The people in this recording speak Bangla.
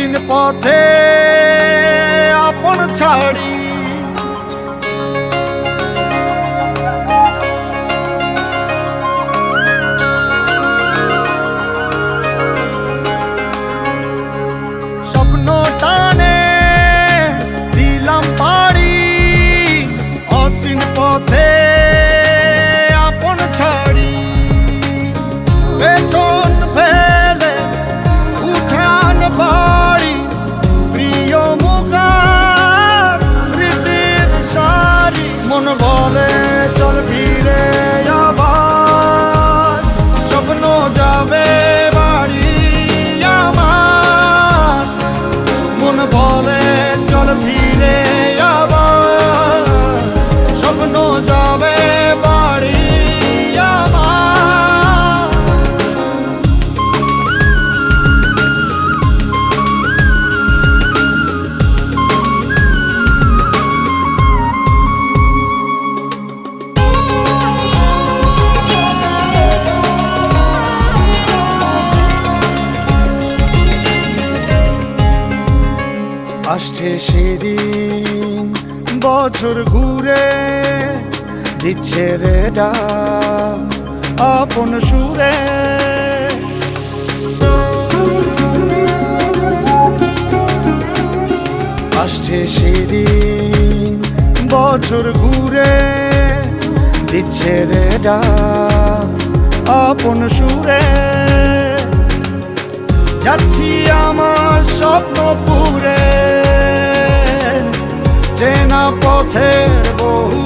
অচিন পথে আপন ছাড়ি স্বপ্ন টানে দিলাম পাড়ি অচিন পথে আপন ছাড়ি পেছন ফেলে উঠান বাড়ি প্রিয় মুখার স্মৃতির সারি মন বলে চল ফিরে আবার স্বপ্ন যাবে বাড়ি আমার মন বলে চল ফিরে আবার স্বপ্ন যাবে বাড়ি আমার। আসছে সেদিন বছর ঘুরে দিচ্ছে রে ডাক আপন সুরে আসছে সেদিন বছর ঘুরে দিচ্ছে রে ডাক আপন সুরে যাচ্ছি আমার স্বপ্নপুরে চেনা পথের বহু